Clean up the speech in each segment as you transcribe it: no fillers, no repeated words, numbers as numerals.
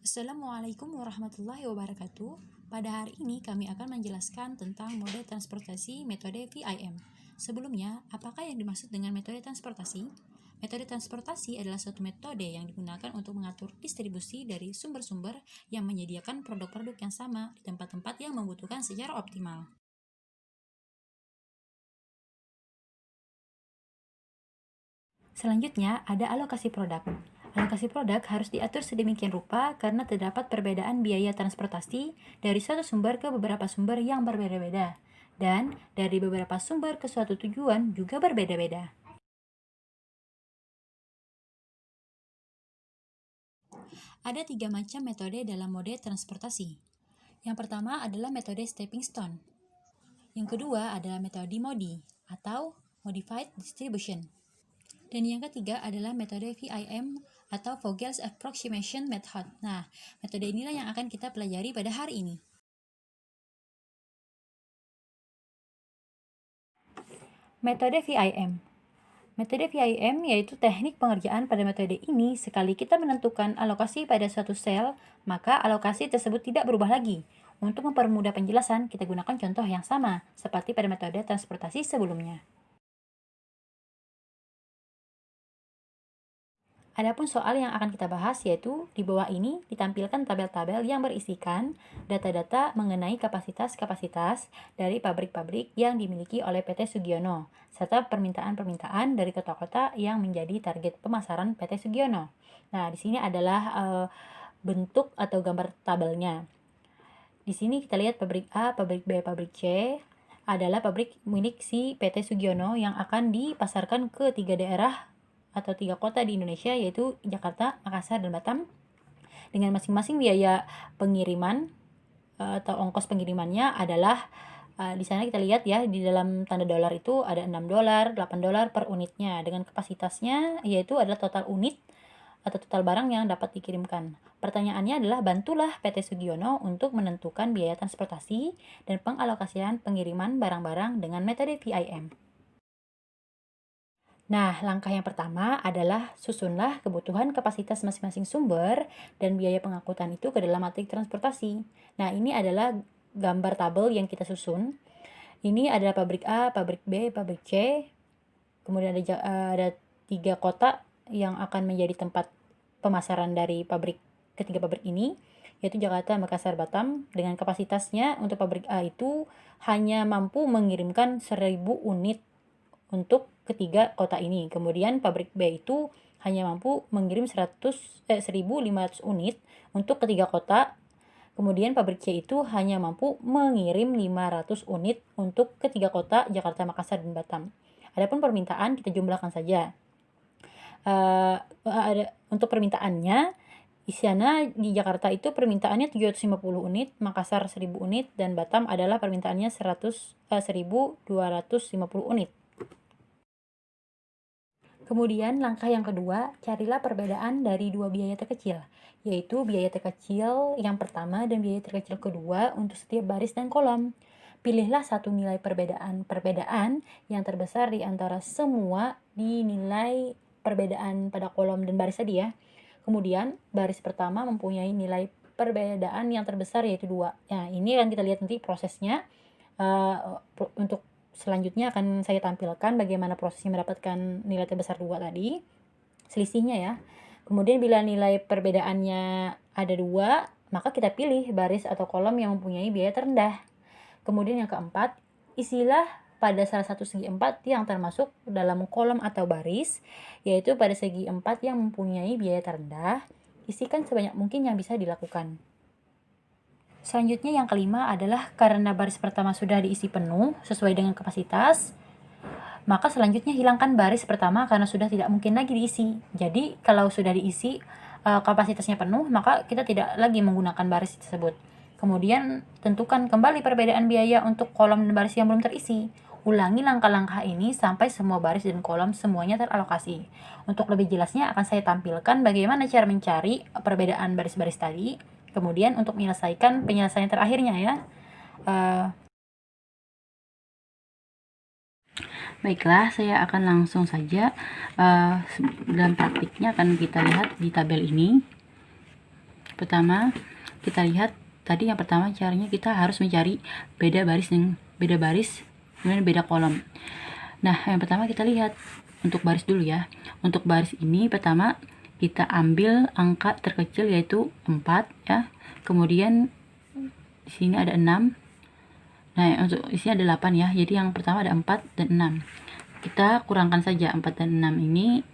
Assalamualaikum warahmatullahi wabarakatuh. Pada hari ini kami akan menjelaskan tentang mode transportasi metode VIM. Sebelumnya, apakah yang dimaksud dengan metode transportasi? Metode transportasi adalah suatu metode yang digunakan untuk mengatur distribusi dari sumber-sumber yang menyediakan produk-produk yang sama di tempat-tempat yang membutuhkan secara optimal. Selanjutnya, ada alokasi produk. Alokasi produk harus diatur sedemikian rupa karena terdapat perbedaan biaya transportasi dari suatu sumber ke beberapa sumber yang berbeda-beda, dan dari beberapa sumber ke suatu tujuan juga berbeda-beda. Ada 3 macam metode dalam mode transportasi. Yang pertama adalah metode stepping stone. Yang kedua adalah metode MODI atau Modified Distribution. Dan yang ketiga adalah metode VIM atau Vogel's Approximation Method. Nah, metode inilah yang akan kita pelajari pada hari ini. Metode VIM. Metode VIM yaitu teknik pengerjaan pada metode ini sekali kita menentukan alokasi pada suatu sel, maka alokasi tersebut tidak berubah lagi. Untuk mempermudah penjelasan, kita gunakan contoh yang sama, seperti pada metode transportasi sebelumnya. Adapun soal yang akan kita bahas yaitu di bawah ini ditampilkan tabel-tabel yang berisikan data-data mengenai kapasitas-kapasitas dari pabrik-pabrik yang dimiliki oleh PT Sugiono, serta permintaan-permintaan dari kota-kota yang menjadi target pemasaran PT Sugiono. Nah, di sini adalah bentuk atau gambar tabelnya. Di sini kita lihat pabrik A, pabrik B, pabrik C adalah pabrik milik si PT Sugiono yang akan dipasarkan ke 3 daerah atau 3 kota di Indonesia, yaitu Jakarta, Makassar, dan Batam, dengan masing-masing biaya pengiriman atau ongkos pengirimannya adalah di sana kita lihat ya, di dalam tanda dolar itu ada $6, $8 per unitnya, dengan kapasitasnya yaitu adalah total unit atau total barang yang dapat dikirimkan. Pertanyaannya adalah bantulah PT Sugiono untuk menentukan biaya transportasi dan pengalokasian pengiriman barang-barang dengan metode VIM. Nah, langkah yang pertama adalah susunlah kebutuhan kapasitas masing-masing sumber dan biaya pengangkutan itu ke dalam matrik transportasi. Nah, ini adalah gambar tabel yang kita susun. Ini adalah pabrik A, pabrik B, pabrik C. Kemudian ada 3 kota yang akan menjadi tempat pemasaran dari ketiga pabrik ini, yaitu Jakarta, Makassar, Batam. Dengan kapasitasnya untuk pabrik A itu hanya mampu mengirimkan 1000 unit untuk ketiga kota ini. Kemudian pabrik B itu hanya mampu mengirim 1.500 unit untuk ketiga kota. Kemudian pabrik C itu hanya mampu mengirim 500 unit untuk ketiga kota Jakarta, Makassar, dan Batam. Adapun permintaan kita jumlahkan saja. Untuk permintaannya, di sana di Jakarta itu permintaannya 750 unit, Makassar 1000 unit, dan Batam adalah permintaannya 1.250 unit. Kemudian langkah yang kedua, carilah perbedaan dari dua biaya terkecil, yaitu biaya terkecil yang pertama dan biaya terkecil kedua untuk setiap baris dan kolom. Pilihlah satu nilai perbedaan yang terbesar di antara semua di nilai perbedaan pada kolom dan baris tadi ya. Kemudian baris pertama mempunyai nilai perbedaan yang terbesar yaitu 2. Nah, ini akan kita lihat nanti prosesnya. Untuk selanjutnya akan saya tampilkan bagaimana prosesnya mendapatkan nilai terbesar 2 tadi, selisihnya ya. Kemudian bila nilai perbedaannya ada 2, maka kita pilih baris atau kolom yang mempunyai biaya terendah. Kemudian yang keempat, isilah pada salah satu segi 4 yang termasuk dalam kolom atau baris, yaitu pada segi 4 yang mempunyai biaya terendah, isikan sebanyak mungkin yang bisa dilakukan. Selanjutnya yang kelima adalah karena baris pertama sudah diisi penuh sesuai dengan kapasitas, maka selanjutnya hilangkan baris pertama karena sudah tidak mungkin lagi diisi. Jadi kalau sudah diisi kapasitasnya penuh, maka kita tidak lagi menggunakan baris tersebut. Kemudian tentukan kembali perbedaan biaya untuk kolom dan baris yang belum terisi. Ulangi langkah-langkah ini sampai semua baris dan kolom semuanya teralokasi. Untuk lebih jelasnya akan saya tampilkan bagaimana cara mencari perbedaan baris-baris tadi. Kemudian untuk menyelesaikan penyelesaian terakhirnya ya. Baiklah, saya akan langsung saja dalam praktiknya akan kita lihat di tabel ini. Pertama, kita lihat tadi yang pertama caranya kita harus mencari beda baris, kemudian beda kolom. Nah, yang pertama kita lihat untuk baris dulu ya. Untuk baris ini pertama kita ambil angka terkecil yaitu 4 ya. Kemudian di sini ada 6. Nah, untuk di sini ada 8 ya. Jadi yang pertama ada 4 dan 6. Kita kurangkan saja 4 dan 6 ini,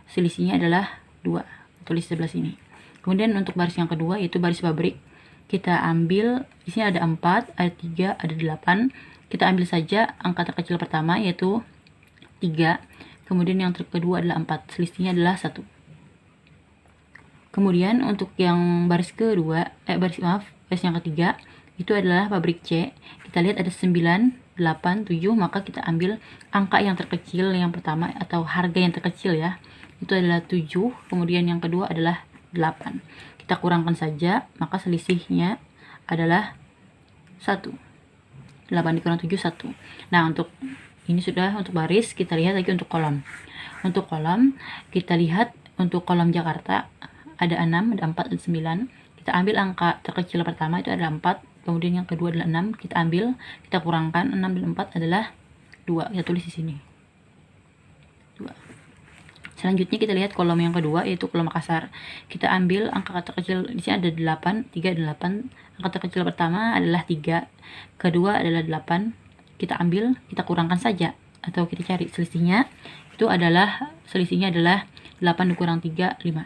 selisihnya adalah 2. Tulis sebelah sini. Kemudian untuk baris yang kedua yaitu baris pabrik. Kita ambil di sini ada 4, ada 3, ada 8. Kita ambil saja angka terkecil pertama yaitu 3. Kemudian yang kedua adalah 4. Selisihnya adalah 1. Kemudian untuk yang baris kedua, baris yang ketiga itu adalah pabrik C. Kita lihat ada 9, 8, 7, maka kita ambil angka yang terkecil yang pertama atau harga yang terkecil ya. Itu adalah 7, kemudian yang kedua adalah 8. Kita kurangkan saja, maka selisihnya adalah 1. 8 dikurang 7, 1. Nah, untuk ini sudah untuk baris, kita lihat lagi untuk kolom. Untuk kolom, kita lihat untuk kolom Jakarta ada 6, ada 4, dan 9. Kita ambil angka terkecil pertama itu adalah 4, kemudian yang kedua adalah 6. Kita ambil, kita kurangkan 6 dan 4 adalah 2. Kita tulis di sini. 2. Selanjutnya kita lihat kolom yang kedua yaitu kolom Makassar. Kita ambil angka terkecil di sini ada 8, 3 dan 8. Angka terkecil pertama adalah 3, kedua adalah 8. Kita ambil, kita kurangkan saja atau kita cari selisihnya. Selisihnya adalah 8 dikurang 3, 5.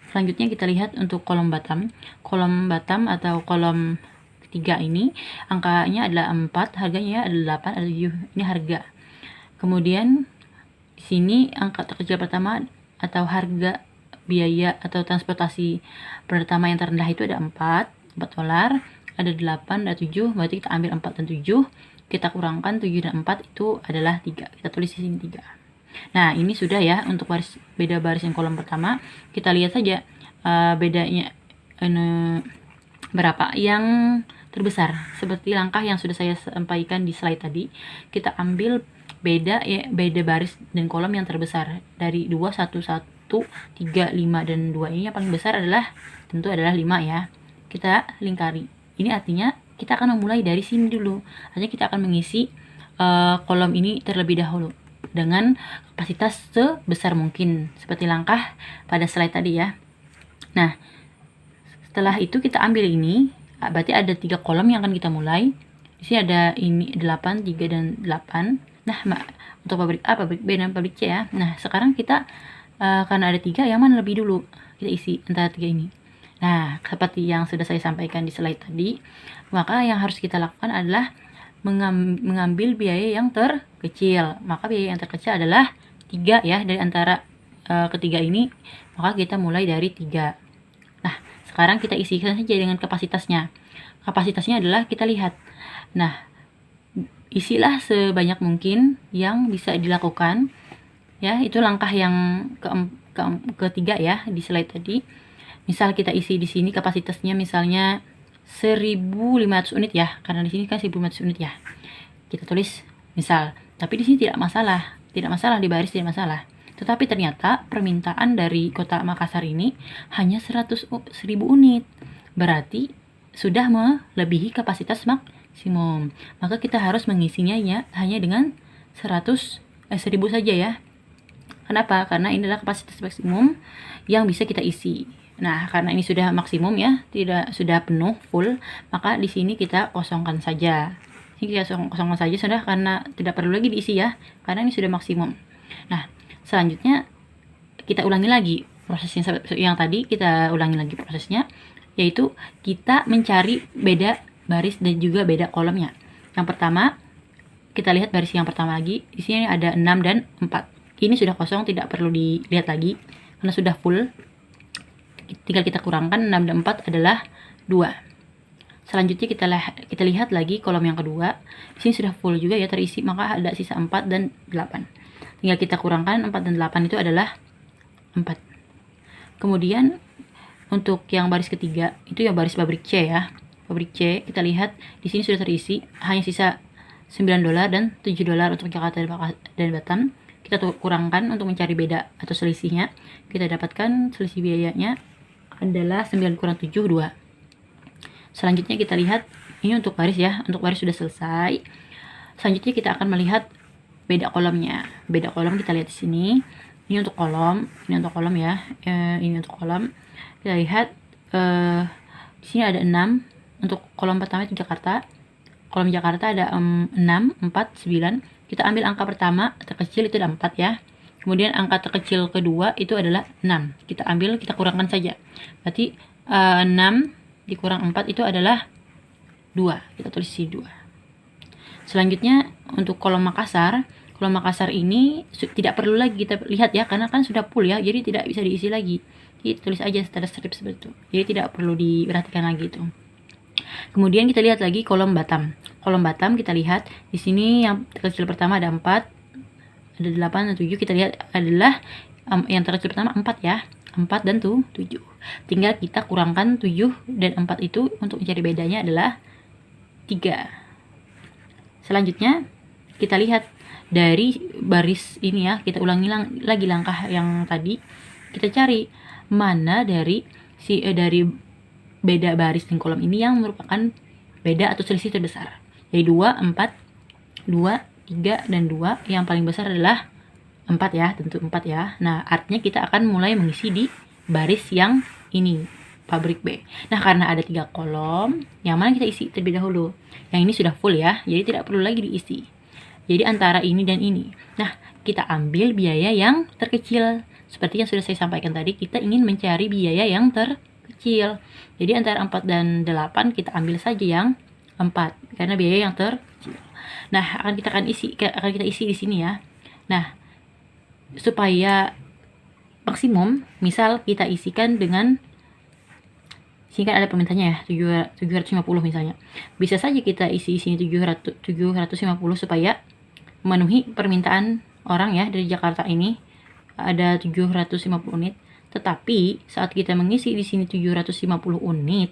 Selanjutnya kita lihat untuk kolom Batam. Kolom Batam atau kolom ketiga ini angkanya adalah 4, harganya adalah 8, ada 7. Ini harga. Kemudian di sini angka terkecil pertama atau harga biaya atau transportasi pertama yang terendah itu ada 4 dolar, ada 8, ada 7, berarti kita ambil 4 dan 7, kita kurangkan 7 dan 4 itu adalah 3. Kita tulis di sini 3. Nah, ini sudah ya untuk beda baris yang kolom pertama. Kita lihat saja bedanya berapa yang terbesar. Seperti langkah yang sudah saya sampaikan di slide tadi, kita ambil beda baris dan kolom yang terbesar dari 2, 1, 1, 3, 5 dan 2. Ini yang paling besar tentu adalah 5 ya. Kita lingkari. Ini artinya kita akan memulai dari sini dulu. Artinya kita akan mengisi kolom ini terlebih dahulu dengan kapasitas sebesar mungkin seperti langkah pada slide tadi ya. Nah, setelah itu kita ambil ini, berarti ada 3 kolom yang akan kita mulai. Di sini ada ini 8, 3 dan 8. Nah, untuk pabrik A, pabrik B, dan pabrik C ya. Nah, sekarang kita karena ada 3, yang mana lebih dulu kita isi antara 3 ini. Nah, seperti yang sudah saya sampaikan di slide tadi, maka yang harus kita lakukan adalah mengambil biaya yang terkecil. Maka biaya yang terkecil adalah 3 ya, dari antara ketiga ini, maka kita mulai dari 3. Nah, sekarang kita isikan saja dengan kapasitasnya. Kapasitasnya adalah kita lihat. Nah, isilah sebanyak mungkin yang bisa dilakukan. Ya, itu langkah yang ketiga ya di slide tadi. Misal kita isi di sini kapasitasnya misalnya 1.500 unit ya, karena di sini kan 1.500 unit ya. Kita tulis misal, tapi di sini tidak masalah di baris tidak masalah. Tetapi ternyata permintaan dari Kota Makassar ini hanya 100.000 unit. Berarti sudah melebihi kapasitas maksimum. Maka kita harus mengisinya hanya dengan 1.000 saja ya. Kenapa? Karena ini adalah kapasitas maksimum yang bisa kita isi. Nah, karena ini sudah maksimum ya, sudah penuh full, maka di sini kita kosongkan saja. Ini kita kosongkan saja sudah, karena tidak perlu lagi diisi ya, karena ini sudah maksimum. Nah, selanjutnya kita ulangi lagi prosesnya yang tadi, kita ulangi lagi prosesnya, yaitu kita mencari beda baris dan juga beda kolomnya. Yang pertama, kita lihat baris yang pertama lagi, di sini ada 6 dan 4. Ini sudah kosong, tidak perlu dilihat lagi karena sudah full. Tinggal kita kurangkan 6 dan 4 adalah 2. Selanjutnya kita lihat lagi kolom yang kedua. Di sini sudah full juga ya terisi, maka ada sisa 4 dan 8. Tinggal kita kurangkan 4 dan 8 itu adalah 4. Kemudian untuk yang baris ketiga itu yang baris pabrik C ya. Pabrik C kita lihat di sini sudah terisi, hanya sisa $9 dan $7 untuk Jakarta dan Batam. Kita kurangkan untuk mencari beda atau selisihnya. Kita dapatkan selisih biayanya adalah 9 kurang 7, 2. Selanjutnya kita lihat, ini untuk baris ya, untuk baris sudah selesai. Selanjutnya kita akan melihat beda kolomnya. Beda kolom kita lihat di sini. Ini untuk kolom, ini untuk kolom ya. Ini untuk kolom. Kita lihat di sini ada 6. Untuk kolom pertama itu Jakarta. Kolom Jakarta ada 6, 4, 9. Kita ambil angka pertama terkecil itu ada 4 ya. Kemudian angka terkecil kedua itu adalah 6. Kita ambil, kita kurangkan saja. Berarti 6 dikurang 4 itu adalah 2. Kita tulis di 2. Selanjutnya untuk kolom Makassar. Kolom Makassar ini tidak perlu lagi kita lihat ya, karena kan sudah full ya, jadi tidak bisa diisi lagi. Jadi tulis aja secara strip seperti itu. Jadi tidak perlu diperhatikan lagi itu. Kemudian kita lihat lagi kolom Batam. Kolom Batam kita lihat di sini yang terkecil pertama ada 4, ada 8 dan 7. Kita lihat adalah yang terkecil pertama 4 ya. 4 dan 7. Tinggal kita kurangkan 7 dan 4 itu untuk mencari bedanya adalah 3. Selanjutnya kita lihat dari baris ini ya, kita ulangi lagi langkah yang tadi. Kita cari mana dari dari beda baris dan kolom ini yang merupakan beda atau selisih terbesar. Jadi 2, 4, 2, 3, dan 2. Yang paling besar adalah 4 ya, tentu 4 ya. Nah, artinya kita akan mulai mengisi di baris yang ini, pabrik B. Nah, karena ada 3 kolom, yang mana kita isi terlebih dahulu. Yang ini sudah full ya, jadi tidak perlu lagi diisi. Jadi antara ini dan ini. Nah, kita ambil biaya yang terkecil. Seperti yang sudah saya sampaikan tadi, kita ingin mencari biaya yang terkecil. Jadi antara 4 dan 8 kita ambil saja yang 4 karena biaya yang terkecil. Nah, akan kita isi di sini ya. Nah, supaya maksimum, misal kita isikan dengan sini kan ada permintaannya ya, 750 misalnya. Bisa saja kita isi sini 750 supaya memenuhi permintaan orang ya dari Jakarta ini. Ada 750 unit. Tetapi saat kita mengisi di sini 750 unit,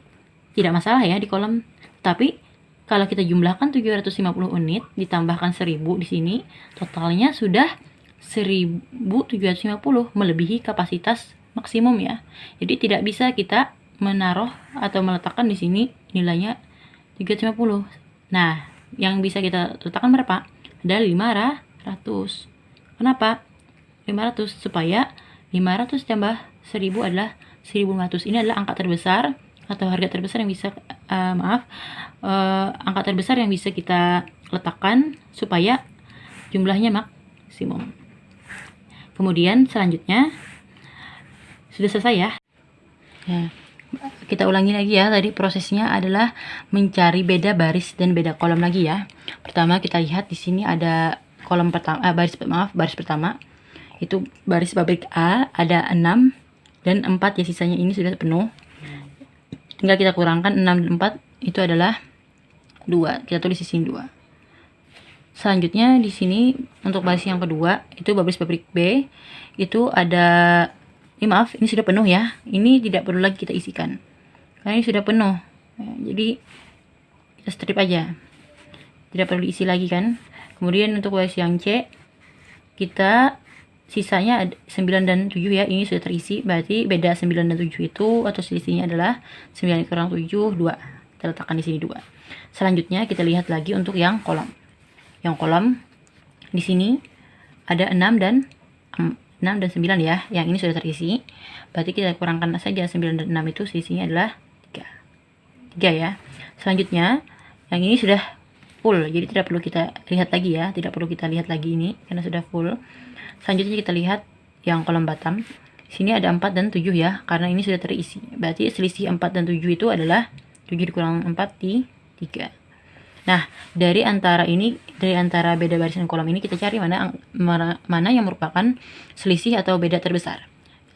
tidak masalah ya di kolom. Tapi kalau kita jumlahkan 750 unit ditambahkan 1000 di sini, totalnya sudah 1750, melebihi kapasitas maksimum ya. Jadi tidak bisa kita menaruh atau meletakkan di sini nilainya 350. Nah, yang bisa kita letakkan berapa? Ada 500. Kenapa? 500 supaya 500 tambah 1000 adalah 1500. Ini adalah angka terbesar atau harga terbesar yang bisa angka terbesar yang bisa kita letakkan supaya jumlahnya maksimum. Kemudian selanjutnya sudah selesai ya. Kita ulangi lagi ya, tadi prosesnya adalah mencari beda baris dan beda kolom lagi ya. Pertama kita lihat di sini ada kolom pertama, baris pertama itu baris pabrik A ada 6 dan 4 ya, sisanya ini sudah penuh. Tinggal kita kurangkan 6 dan 4 itu adalah 2. Kita tulis di sini 2. Selanjutnya di sini untuk baris yang kedua itu baris pabrik B itu ada ini sudah penuh ya. Ini tidak perlu lagi kita isikan. Karena ini sudah penuh. Ya, jadi kita strip aja. Tidak perlu diisi lagi kan. Kemudian untuk baris yang C kita sisanya 9 dan 7 ya, ini sudah terisi. Berarti beda 9 dan 7 itu atau selisihnya adalah 9 kurang 7, 2. Kita letakkan di sini 2. Selanjutnya kita lihat lagi untuk yang kolom. Yang kolom di sini ada 6 dan 9 ya. Yang ini sudah terisi. Berarti kita kurangkan saja 9 dan 6 itu selisihnya adalah 3 ya. Selanjutnya yang ini sudah full. Jadi tidak perlu kita lihat lagi ya. Tidak perlu kita lihat lagi ini karena sudah full. Selanjutnya kita lihat yang kolom Batam. Sini ada 4 dan 7 ya, karena ini sudah terisi. Berarti selisih 4 dan 7 itu adalah 7 dikurang 4 di 3. Nah, dari antara beda baris dan kolom ini kita cari mana yang merupakan selisih atau beda terbesar.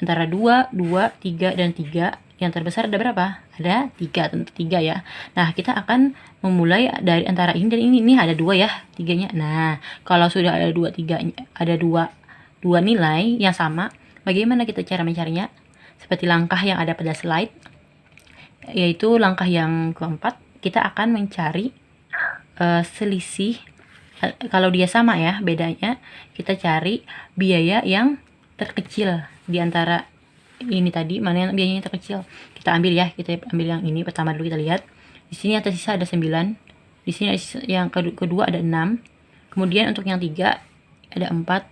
Antara 2, 2, 3 dan 3, yang terbesar ada berapa? Ada 3, tentu 3 ya. Nah, kita akan memulai dari antara ini dan ini. Ini ada 2 ya, 3-nya. Nah, kalau sudah ada 2, 3, ada 2 nilai yang sama, bagaimana kita cara mencarinya? Seperti langkah yang ada pada slide, yaitu langkah yang keempat, kita akan mencari selisih. Kalau dia sama ya, bedanya kita cari biaya yang terkecil di antara ini tadi, mana yang biayanya terkecil. Kita ambil ya, kita ambil yang ini pertama dulu, kita lihat. Di sini yang tersisa ada 9. Di sini yang kedua ada 6. Kemudian untuk yang 3 ada 4,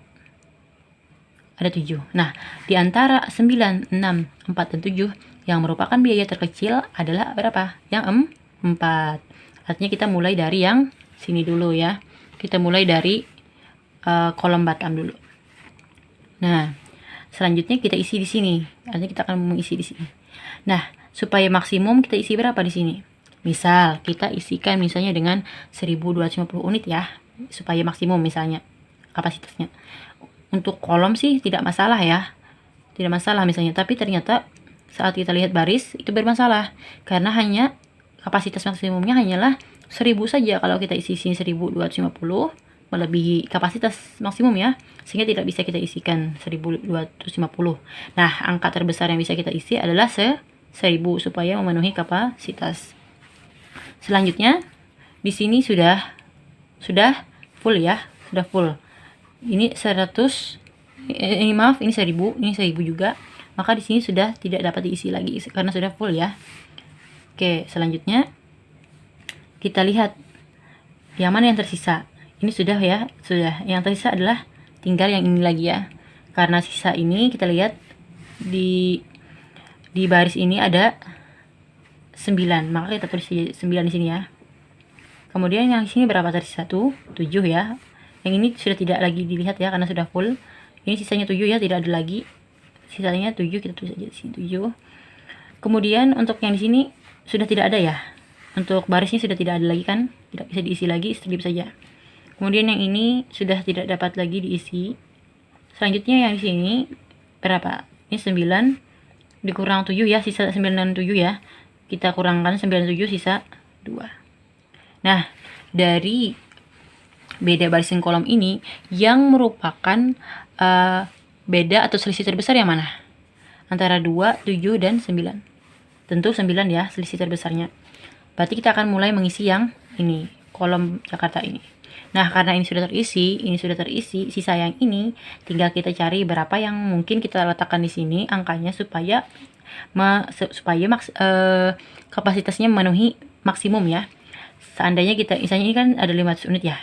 ada 7. Nah, di antara 9, 6, 4, dan 7 yang merupakan biaya terkecil adalah berapa? Yang 4. Artinya kita mulai dari yang sini dulu ya. Kita mulai dari kolom Batam dulu. Nah, selanjutnya kita isi di sini. Artinya kita akan mengisi di sini. Nah, supaya maksimum kita isi berapa di sini? Misal kita isikan misalnya dengan 1250 unit ya, supaya maksimum misalnya kapasitasnya. Untuk kolom sih tidak masalah ya. Tidak masalah misalnya, tapi ternyata saat kita lihat baris itu bermasalah karena hanya kapasitas maksimumnya hanyalah 1000 saja. Kalau kita isi sini 1250 melebihi kapasitas maksimum ya, sehingga tidak bisa kita isikan 1250. Nah, angka terbesar yang bisa kita isi adalah 1000 supaya memenuhi kapasitas. Selanjutnya di sini sudah full ya, sudah full. Ini 100, maaf, ini 1000, ini 1000 juga. Maka di sini sudah tidak dapat diisi lagi karena sudah full ya. Oke, selanjutnya kita lihat yang mana yang tersisa. Ini sudah ya, sudah. Yang tersisa adalah tinggal yang ini lagi ya. Karena sisa ini kita lihat di baris ini ada 9, maka kita tulis 9 di sini ya. Kemudian yang sini berapa tersisa tuh? 7 ya. Yang ini sudah tidak lagi dilihat ya karena sudah full. Ini sisanya 7 ya, tidak ada lagi. Sisanya 7, kita tulis aja di sini 7. Kemudian untuk yang di sini sudah tidak ada ya. Untuk barisnya sudah tidak ada lagi kan? Tidak bisa diisi lagi, strip saja. Kemudian yang ini sudah tidak dapat lagi diisi. Selanjutnya yang di sini berapa? Ini 9 dikurang 7 ya, sisa 97 ya. Kita kurangkan 97, sisa 2. Nah, dari beda baris dan kolom ini yang merupakan beda atau selisih terbesar yang mana? Antara 2, 7, dan 9. Tentu 9 ya, selisih terbesarnya. Berarti kita akan mulai mengisi yang ini, kolom Jakarta ini. Nah, karena ini sudah terisi, sisa yang ini tinggal kita cari berapa yang mungkin kita letakkan di sini angkanya supaya kapasitasnya memenuhi maksimum ya. Seandainya kita misalnya ini kan ada 500 unit ya.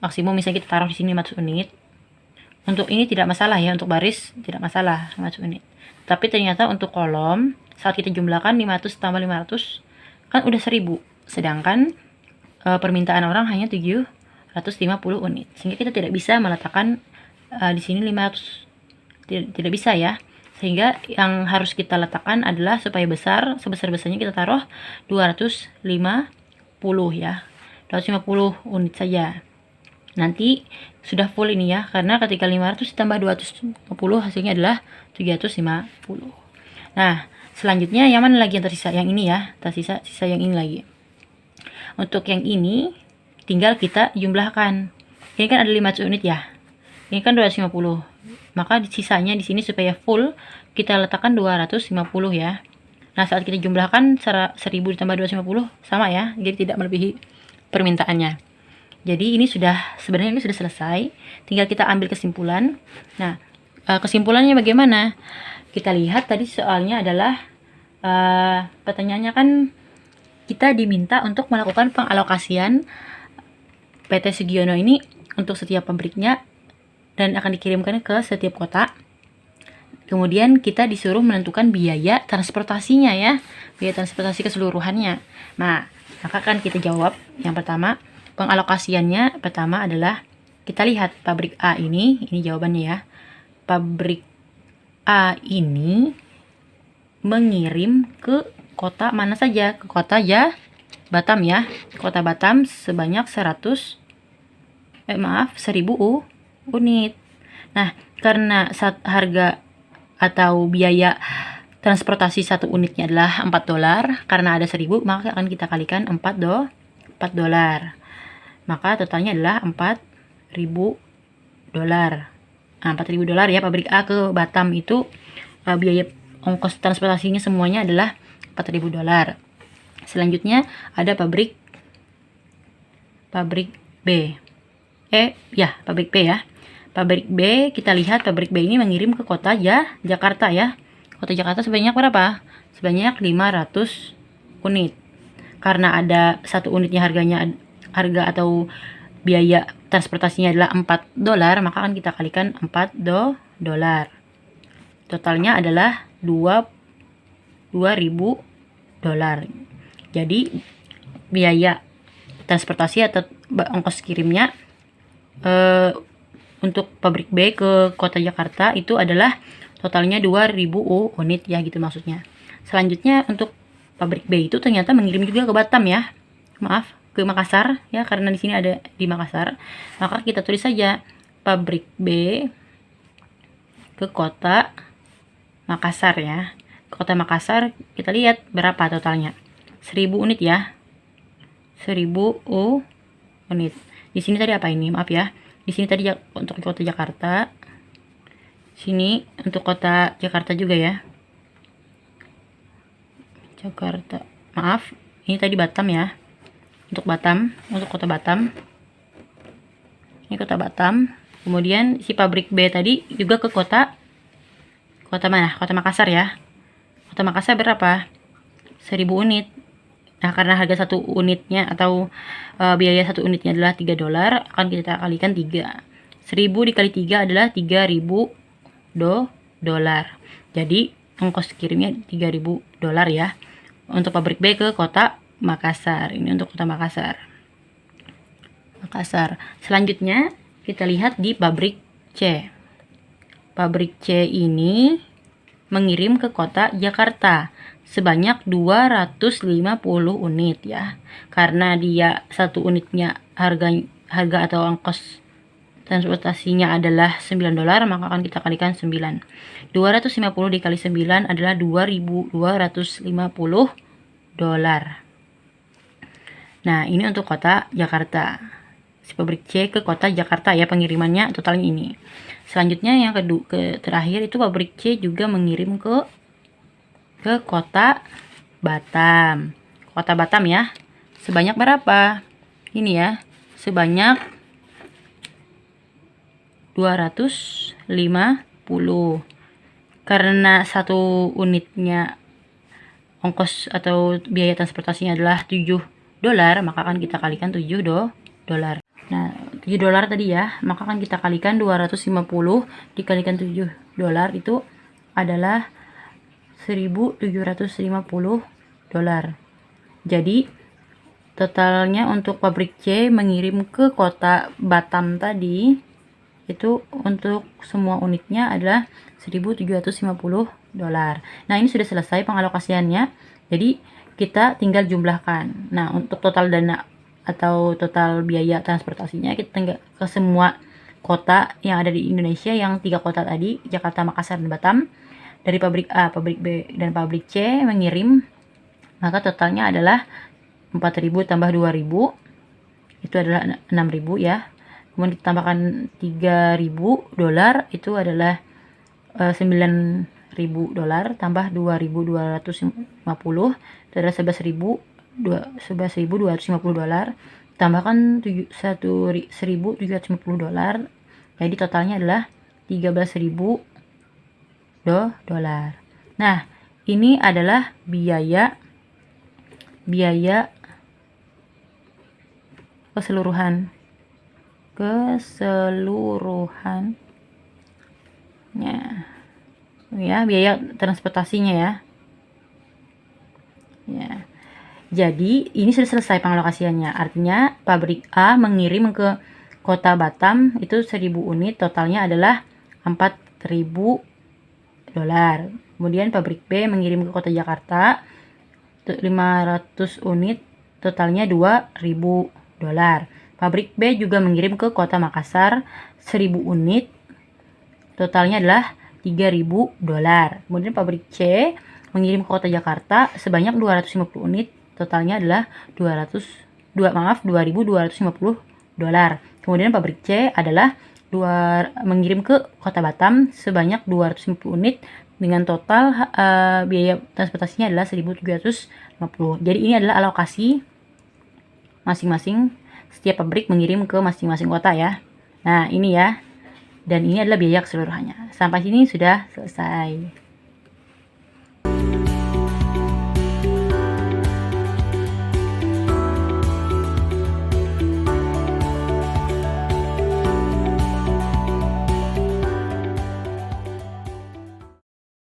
Maksimum misalnya kita taruh di sini 500 unit. Untuk ini tidak masalah ya, untuk baris tidak masalah 500 unit. Tapi ternyata untuk kolom saat kita jumlahkan 500 tambah 500 kan udah 1000. Sedangkan permintaan orang hanya 750 unit. Sehingga kita tidak bisa meletakkan di sini 500. Tidak bisa ya. Sehingga yang harus kita letakkan adalah supaya besar, sebesar-besarnya kita taruh 250 ya. 250 unit saja. Nanti sudah full ini ya, karena ketika 500 tambah 250 hasilnya adalah 750. Nah, selanjutnya yang mana lagi yang tersisa? Yang ini ya, tersisa sisa yang ini lagi. Untuk yang ini tinggal kita jumlahkan. Ini kan ada 500 unit ya. Ini kan 250. Maka sisanya di sini supaya full kita letakkan 250 ya. Nah, saat kita jumlahkan 1000 ditambah 250 sama ya. Jadi tidak melebihi permintaannya. Jadi ini sebenarnya sudah selesai. Tinggal kita ambil kesimpulan. Nah, kesimpulannya bagaimana? Kita lihat tadi soalnya adalah pertanyaannya kan kita diminta untuk melakukan pengalokasian PT Sugiono ini untuk setiap pabriknya dan akan dikirimkan ke setiap kota. Kemudian kita disuruh menentukan biaya transportasinya ya, biaya transportasi keseluruhannya. Nah, maka kan kita jawab yang pertama, pengalokasiannya pertama adalah kita lihat pabrik A ini jawabannya ya. Pabrik A ini mengirim ke kota mana saja? Ke kota Batam ya. Kota Batam sebanyak 1000 unit. Nah, karena harga atau biaya transportasi satu unitnya adalah $4, karena ada 1000 maka akan kita kalikan $4. Maka totalnya adalah $4.000. Nah, $4.000 ya, pabrik A ke Batam itu biaya ongkos transportasinya semuanya adalah $4.000. Selanjutnya ada pabrik B. Pabrik B ya. Pabrik B, kita lihat pabrik B ini mengirim ke kota Jakarta ya. Kota Jakarta sebanyak berapa? Sebanyak 500 unit. Karena ada satu unitnya harga atau biaya transportasinya adalah $4, maka akan kita kalikan 4 dolar. Totalnya adalah 2.000 dolar. Jadi biaya transportasi atau ongkos kirimnya untuk pabrik B ke kota Jakarta itu adalah totalnya 2.000 unit ya, gitu maksudnya. Selanjutnya untuk pabrik B itu ternyata mengirim juga ke Batam ya. Maaf, ke Makassar ya, karena di sini ada di Makassar. Maka kita tulis saja pabrik B ke kota Makassar ya. Kota Makassar kita lihat berapa totalnya. 1.000 unit ya. 1.000 unit. Di sini tadi apa ini? Maaf ya. Di sini tadi untuk kota Jakarta. Sini untuk kota Jakarta juga ya. Jakarta. Maaf, ini tadi Batam ya. Untuk Batam, untuk kota Batam. Ini kota Batam. Kemudian si pabrik B tadi juga ke kota mana? Kota Makassar ya. Kota Makassar berapa? 1.000 unit. Nah, karena harga satu unitnya atau biaya satu unitnya adalah $3, akan kita kalikan 3. 1.000 dikali 3 adalah 3.000 dolar. Jadi ongkos kirimnya $3.000 ya. Untuk pabrik B ke kota Makassar. Ini untuk kota Makassar. Selanjutnya kita lihat di pabrik C. Pabrik C ini mengirim ke kota Jakarta sebanyak 250 unit ya. Karena dia satu unitnya harga atau ongkos transportasinya adalah $9, maka akan kita kalikan 9. 250 dikali 9 adalah 2.250 dolar. Nah, ini untuk kota Jakarta. Si pabrik C ke kota Jakarta ya, pengirimannya totalnya ini. Selanjutnya yang terakhir itu pabrik C juga mengirim ke kota Batam. Kota Batam ya. Sebanyak berapa? Ini ya. Sebanyak 250. Karena satu unitnya ongkos atau biaya transportasinya adalah $7, maka akan kita kalikan $7. Nah, $7 tadi ya, maka akan kita kalikan 250 dikalikan $7 itu adalah $1.750. Jadi totalnya untuk pabrik C mengirim ke kota Batam tadi itu untuk semua unitnya adalah $1.750. Nah, ini sudah selesai pengalokasiannya. Jadi kita tinggal jumlahkan. Nah, untuk total dana atau total biaya transportasinya kita tinggal ke semua kota yang ada di Indonesia, yang 3 kota tadi, Jakarta, Makassar, dan Batam. Dari pabrik A, pabrik B, dan pabrik C mengirim, maka totalnya adalah 4.000 tambah 2.000 itu adalah 6.000 ya. Kemudian ditambahkan $3.000 itu adalah $9.000 tambah 2.250 itu adalah $11.250 tambahkan $1.750. Jadi totalnya adalah $13.000. Nah, ini adalah biaya keseluruhannya ya, biaya transportasinya ya. Jadi ini sudah selesai pengalokasiannya. Artinya pabrik A mengirim ke kota Batam itu 1.000 unit, totalnya adalah $4.000. Kemudian pabrik B mengirim ke kota Jakarta 500 unit, totalnya $2.000. Pabrik B juga mengirim ke kota Makassar 1.000 unit, totalnya adalah $3.000. Kemudian pabrik C mengirim ke kota Jakarta sebanyak 250 unit, totalnya adalah $2.250. Kemudian pabrik C adalah mengirim ke kota Batam sebanyak 250 unit dengan total biaya transportasinya adalah 1.750. Jadi ini adalah alokasi masing-masing, setiap pabrik mengirim ke masing-masing kota ya. Nah, ini ya. Dan ini adalah biaya keseluruhannya. Sampai sini sudah selesai.